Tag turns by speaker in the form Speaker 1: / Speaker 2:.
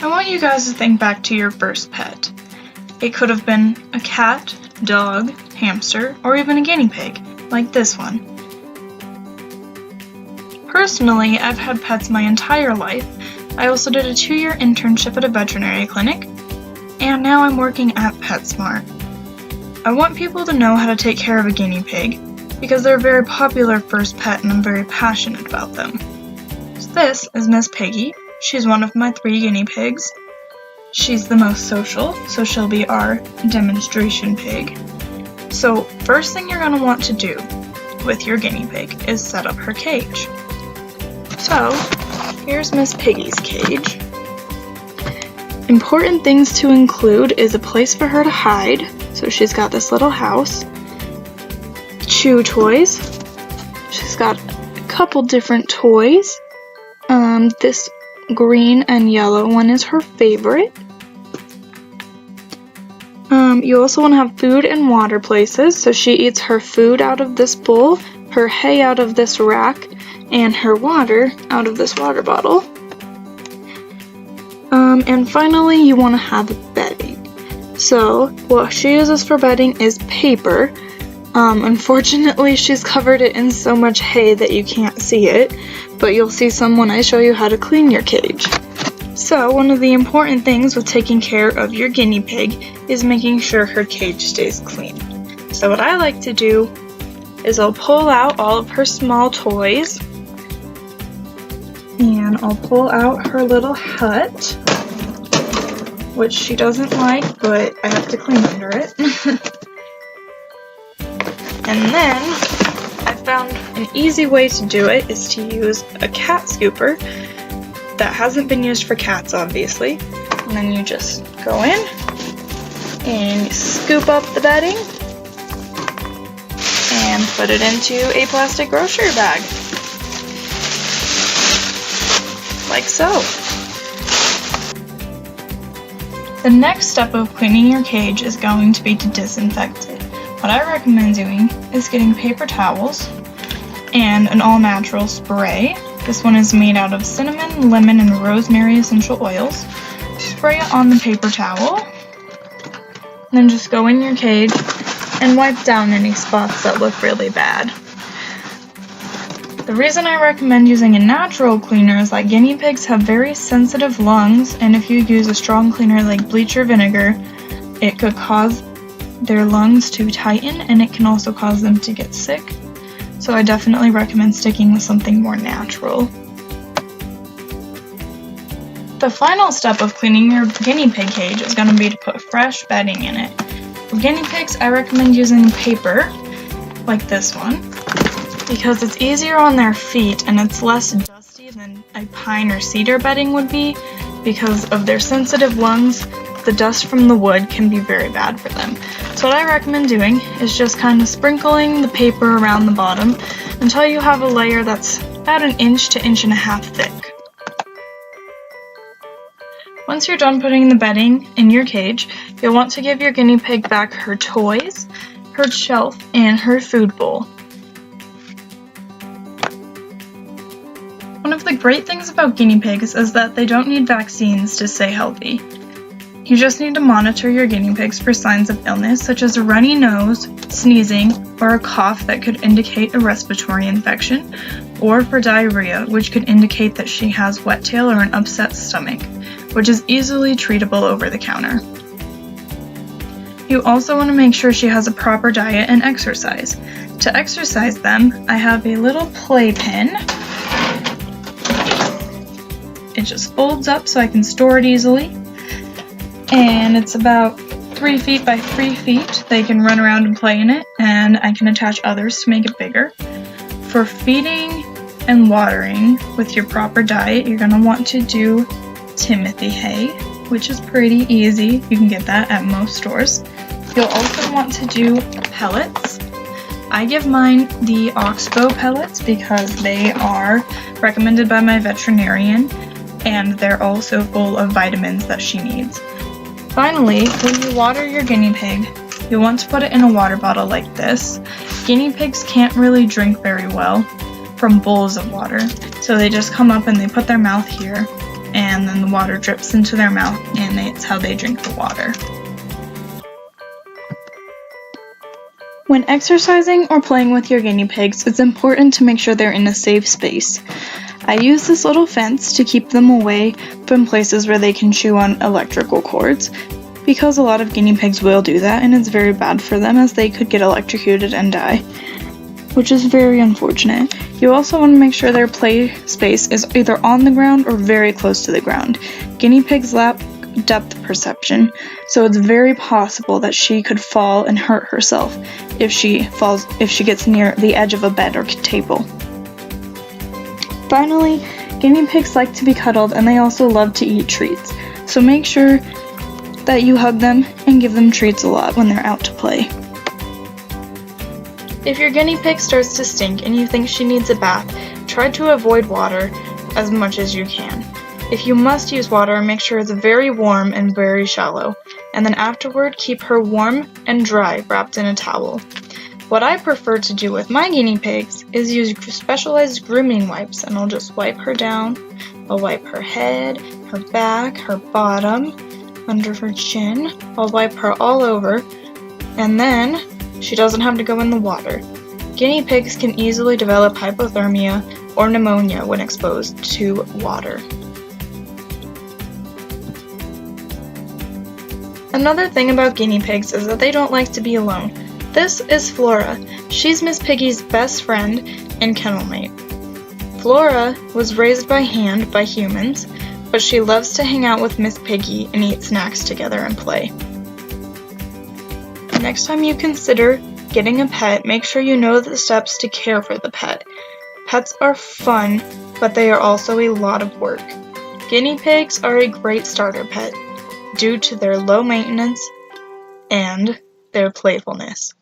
Speaker 1: I want you guys to think back to your first pet. It could have been a cat, dog, hamster, or even a guinea pig, like this one. Personally, I've had pets my entire life. I also did a 2-year internship at a veterinary clinic, and now I'm working at PetSmart. I want people to know how to take care of a guinea pig, because they're a very popular first pet and I'm very passionate about them. So this is Miss Piggy. She's one of my 3 guinea pigs. She's the most social, so she'll be our demonstration pig. So first thing you're going to want to do with your guinea pig is set up her cage. So here's Miss Piggy's cage. Important things to include is a place for her to hide. So she's got this little house. Chew toys. She's got a couple different toys. This green and yellow one is her favorite. You also want to have food and water places, so she eats her food out of this bowl, her hay out of this rack, and her water out of this water bottle. And finally, you want to have bedding. So what she uses for bedding is paper. Unfortunately, she's covered it in so much hay that you can't see it, but you'll see some when I show you how to clean your cage. So one of the important things with taking care of your guinea pig is making sure her cage stays clean. So what I like to do is I'll pull out all of her small toys, and I'll pull out her little hut, which she doesn't like, but I have to clean under it. And then I found an easy way to do it is to use a cat scooper that hasn't been used for cats, obviously. And then you just go in and you scoop up the bedding and put it into a plastic grocery bag, like so. The next step of cleaning your cage is going to be to disinfect it. What I recommend doing is getting paper towels and an all-natural spray. This one is made out of cinnamon, lemon, and rosemary essential oils. Spray it on the paper towel, and then just go in your cage and wipe down any spots that look really bad. The reason I recommend using a natural cleaner is that guinea pigs have very sensitive lungs, and if you use a strong cleaner like bleach or vinegar, it could cause their lungs to tighten, and it can also cause them to get sick. So I definitely recommend sticking with something more natural. The final step of cleaning your guinea pig cage is going to be to put fresh bedding in it. For guinea pigs, I recommend using paper, like this one, because it's easier on their feet and it's less dusty than a pine or cedar bedding would be. Because of their sensitive lungs, the dust from the wood can be very bad for them. So what I recommend doing is just kind of sprinkling the paper around the bottom until you have a layer that's about 1 inch to 1.5 inches thick. Once you're done putting the bedding in your cage, you'll want to give your guinea pig back her toys, her shelf, and her food bowl. One of the great things about guinea pigs is that they don't need vaccines to stay healthy. You just need to monitor your guinea pigs for signs of illness, such as a runny nose, sneezing, or a cough that could indicate a respiratory infection, or for diarrhea, which could indicate that she has wet tail or an upset stomach, which is easily treatable over the counter. You also want to make sure she has a proper diet and exercise. To exercise them, I have a little playpen. It just folds up so I can store it easily. And it's about 3 feet by 3 feet. They can run around and play in it, and I can attach others to make it bigger. For feeding and watering with your proper diet, you're going to want to do Timothy hay, which is pretty easy. You can get that at most stores. You'll also want to do pellets. I give mine the Oxbow pellets because they are recommended by my veterinarian, and they're also full of vitamins that she needs. Finally, when you water your guinea pig, you'll want to put it in a water bottle like this. Guinea pigs can't really drink very well from bowls of water, so they just come up and they put their mouth here, and then the water drips into their mouth, and it's how they drink the water. When exercising or playing with your guinea pigs, it's important to make sure they're in a safe space. I use this little fence to keep them away from places where they can chew on electrical cords, because a lot of guinea pigs will do that, and it's very bad for them as they could get electrocuted and die, which is very unfortunate. You also want to make sure their play space is either on the ground or very close to the ground. Guinea pigs lack depth perception, so it's very possible that she could fall and hurt herself if she gets near the edge of a bed or table. Finally, guinea pigs like to be cuddled, and they also love to eat treats, so make sure that you hug them and give them treats a lot when they're out to play. If your guinea pig starts to stink and you think she needs a bath, try to avoid water as much as you can. If you must use water, make sure it's very warm and very shallow, and then afterward keep her warm and dry wrapped in a towel. What I prefer to do with my guinea pigs is use specialized grooming wipes, and I'll just wipe her down. I'll wipe her head, her back, her bottom, under her chin. I'll wipe her all over, and then she doesn't have to go in the water. Guinea pigs can easily develop hypothermia or pneumonia when exposed to water. Another thing about guinea pigs is that they don't like to be alone. This is Flora. She's Miss Piggy's best friend and kennel mate. Flora was raised by hand by humans, but she loves to hang out with Miss Piggy and eat snacks together and play. Next time you consider getting a pet, make sure you know the steps to care for the pet. Pets are fun, but they are also a lot of work. Guinea pigs are a great starter pet due to their low maintenance and their playfulness.